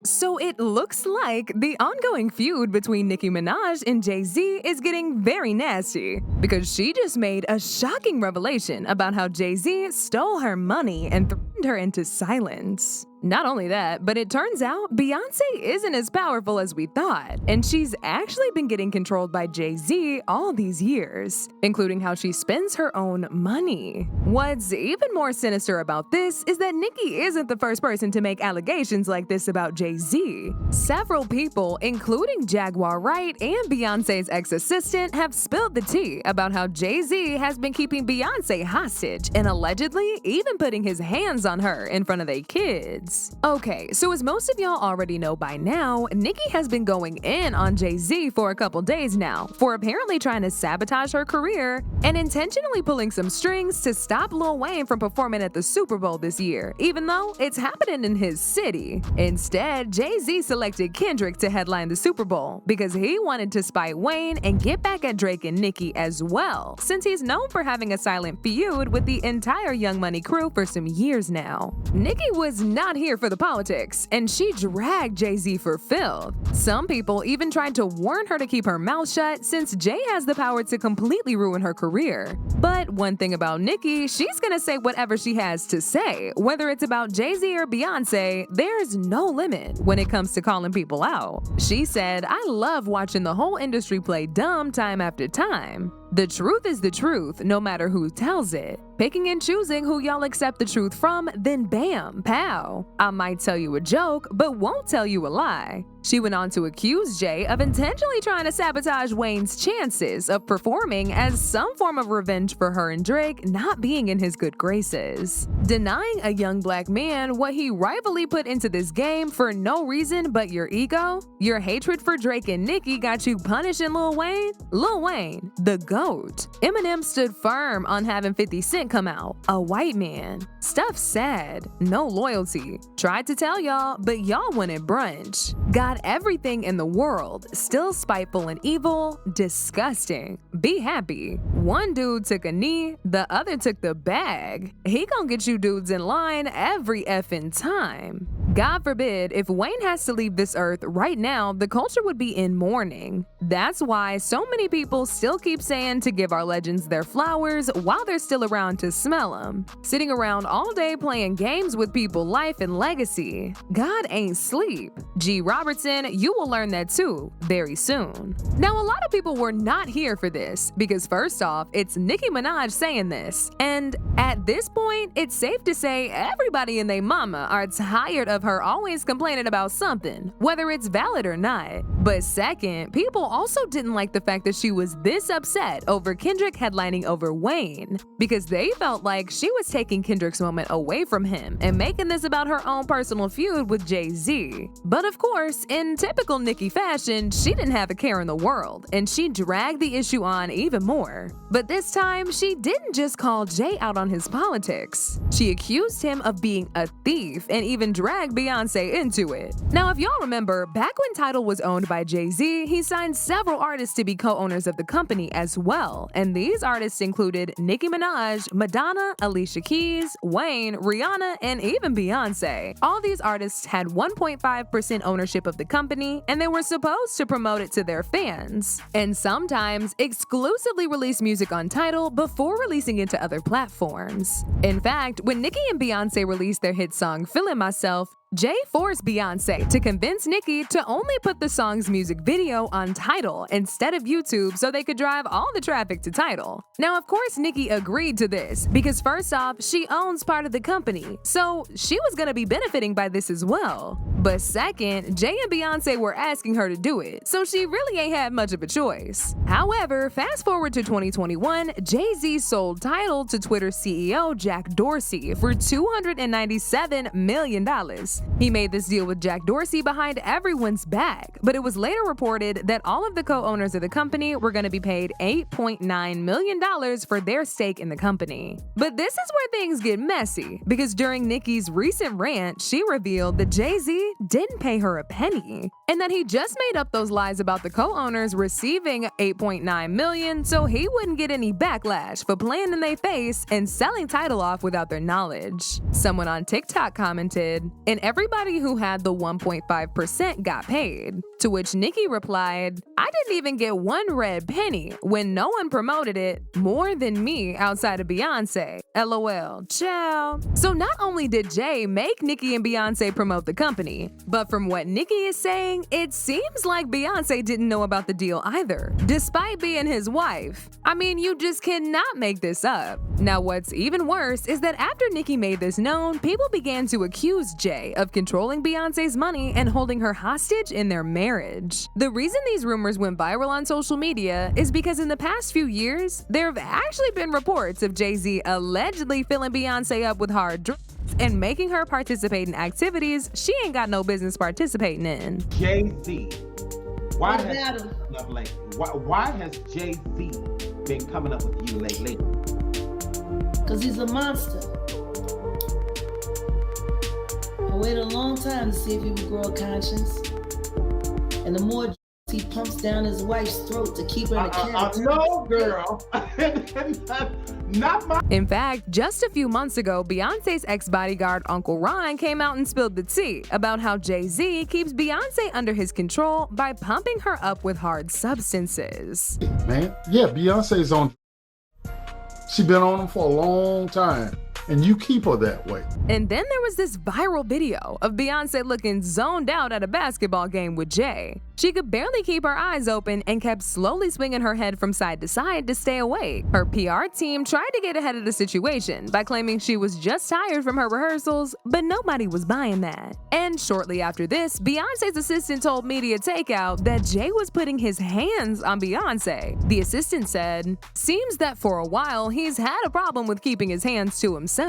So it looks like the ongoing feud between Nicki Minaj and Jay-Z is getting very nasty because she just made a shocking revelation about how Jay-Z stole her money and threatened her into silence. Not only that, but it turns out Beyonce isn't as powerful as we thought, and she's actually been getting controlled by Jay-Z all these years, including how she spends her own money. What's even more sinister about this is that Nicki isn't the first person to make allegations like this about Jay-Z. Several people, including Jaguar Wright and Beyonce's ex-assistant, have spilled the tea about how Jay-Z has been keeping Beyonce hostage and allegedly even putting his hands on her in front of their kids. Okay, so as most of y'all already know by now, Nicki has been going in on Jay-Z for a couple days now for apparently trying to sabotage her career and intentionally pulling some strings to stop Lil Wayne from performing at the Super Bowl this year, even though it's happening in his city. Instead, Jay-Z selected Kendrick to headline the Super Bowl because he wanted to spite Wayne and get back at Drake and Nicki as well, since he's known for having a silent feud with the entire Young Money crew for some years now. Nicki was not here for the politics, and she dragged Jay-Z for filth. Some people even tried to warn her to keep her mouth shut since Jay has the power to completely ruin her career. But one thing about Nicki, she's gonna say whatever she has to say. Whether it's about Jay-Z or Beyonce, there's no limit when it comes to calling people out. She said, "I love watching the whole industry play dumb time after time. The truth is the truth, no matter who tells it. Picking and choosing who y'all accept the truth from, then bam, pow. I might tell you a joke, but won't tell you a lie." She went on to accuse Jay of intentionally trying to sabotage Wayne's chances of performing as some form of revenge for her and Drake not being in his good graces. Denying a young black man what he rightfully put into this game for no reason but your ego? Your hatred for Drake and Nicki got you punishing Lil Wayne? Lil Wayne, the GOAT. Eminem stood firm on having 50 Cent come out, a white man. Stuff sad, no loyalty. Tried to tell y'all, but y'all wanted brunch. Got everything in the world, still spiteful and evil, disgusting. Be happy. One dude took a knee, the other took the bag. He gon' get you dudes in line every effing time. God forbid, if Wayne has to leave this earth right now, the culture would be in mourning. That's why so many people still keep saying to give our legends their flowers while they're still around to smell them. Sitting around all day playing games with people, life and legacy. God ain't sleep. G. Robertson, you will learn that too, very soon. Now, a lot of people were not here for this, because first off, it's Nicki Minaj saying this, and at this point, it's safe to say everybody and they mama are tired of her always complaining about something, whether it's valid or not. But second, people also didn't like the fact that she was this upset over Kendrick headlining over Wayne, because they felt like she was taking Kendrick's moment away from him and making this about her own personal feud with Jay-Z. But of course, in typical Nicki fashion, she didn't have a care in the world, and she dragged the issue on even more. But this time, she didn't just call Jay out on his politics. She accused him of being a thief and even dragged Beyonce into it. Now, if y'all remember, back when Tidal was owned by Jay-Z, he signed several artists to be co-owners of the company as well, and these artists included Nicki Minaj, Madonna, Alicia Keys, Wayne, Rihanna, and even Beyonce. All these artists had 1.5% ownership of the company, and they were supposed to promote it to their fans, and sometimes exclusively release music on Tidal before releasing it to other platforms. In fact, when Nicki and Beyonce released their hit song Feelin' Myself, Jay forced Beyonce to convince Nicki to only put the song's music video on Tidal instead of YouTube so they could drive all the traffic to Tidal. Now, of course, Nicki agreed to this because first off, she owns part of the company, so she was gonna be benefiting by this as well. But second, Jay and Beyonce were asking her to do it, so she really ain't had much of a choice. However, fast forward to 2021, Jay-Z sold Tidal to Twitter CEO Jack Dorsey for $297 million. He made this deal with Jack Dorsey behind everyone's back, but it was later reported that all of the co-owners of the company were going to be paid $8.9 million for their stake in the company. But this is where things get messy, because during Nicki's recent rant, she revealed that Jay-Z didn't pay her a penny, and that he just made up those lies about the co-owners receiving $8.9 million so he wouldn't get any backlash for playing in their face and selling Tidal off without their knowledge. Someone on TikTok commented, "In everybody who had the 1.5% got paid. To which Nicki replied, "I didn't even get one red penny when no one promoted it more than me outside of Beyonce. LOL, ciao." So not only did Jay make Nicki and Beyonce promote the company, but from what Nicki is saying, it seems like Beyonce didn't know about the deal either, despite being his wife. I mean, you just cannot make this up. Now what's even worse is that after Nicki made this known, people began to accuse Jay of controlling Beyonce's money and holding her hostage in their marriage. The reason these rumors went viral on social media is because in the past few years, there have actually been reports of Jay-Z allegedly filling Beyonce up with hard drugs and making her participate in activities she ain't got no business participating in. Jay-Z. Why has Jay-Z been coming up with you lately? Because he's a monster. I waited a long time to see if he would grow a conscience. And the more he pumps down his wife's throat to keep her in a character. No, girl. Not my. In fact, just a few months ago, Beyonce's ex-bodyguard Uncle Ron came out and spilled the tea about how Jay-Z keeps Beyonce under his control by pumping her up with hard substances. Man, yeah, Beyonce's on. She been on them for a long time. And you keep her that way. And then there was this viral video of Beyonce looking zoned out at a basketball game with Jay. She could barely keep her eyes open and kept slowly swinging her head from side to side to stay awake. Her PR team tried to get ahead of the situation by claiming she was just tired from her rehearsals, but nobody was buying that. And shortly after this, Beyonce's assistant told Media Takeout that Jay was putting his hands on Beyonce. The assistant said, "Seems that for a while he's had a problem with keeping his hands to himself.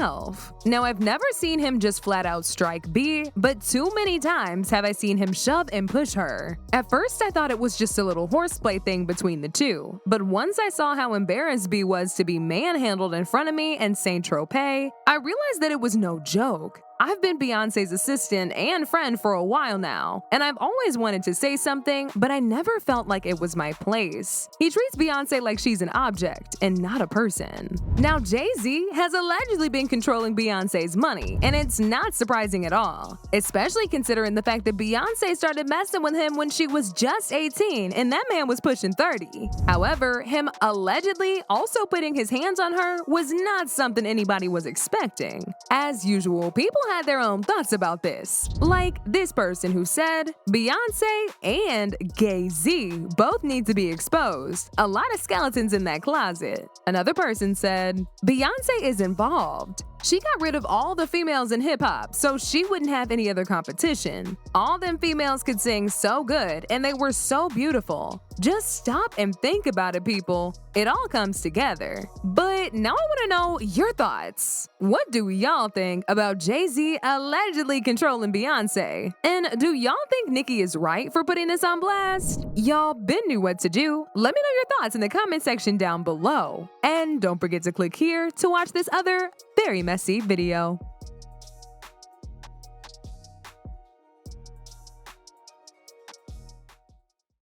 Now, I've never seen him just flat out strike B, but too many times have I seen him shove and push her. At first, I thought it was just a little horseplay thing between the two, but once I saw how embarrassed B was to be manhandled in front of me and Saint Tropez, I realized that it was no joke. I've been Beyonce's assistant and friend for a while now, and I've always wanted to say something, but I never felt like it was my place. He treats Beyonce like she's an object and not a person." Now, Jay-Z has allegedly been controlling Beyonce's money, and it's not surprising at all, especially considering the fact that Beyonce started messing with him when she was just 18 and that man was pushing 30. However, him allegedly also putting his hands on her was not something anybody was expecting. As usual, people had their own thoughts about this. Like this person who said, "Beyonce and Jay-Z both need to be exposed. A lot of skeletons in that closet." Another person said, "Beyonce is involved. She got rid of all the females in hip-hop, so she wouldn't have any other competition. All them females could sing so good, and they were so beautiful. Just stop and think about it, people. It all comes together." But now I want to know your thoughts. What do y'all think about Jay-Z allegedly controlling Beyonce? And do y'all think Nicki is right for putting this on blast? Y'all been knew what to do. Let me know your thoughts in the comment section down below. And don't forget to click here to watch this other very messy video.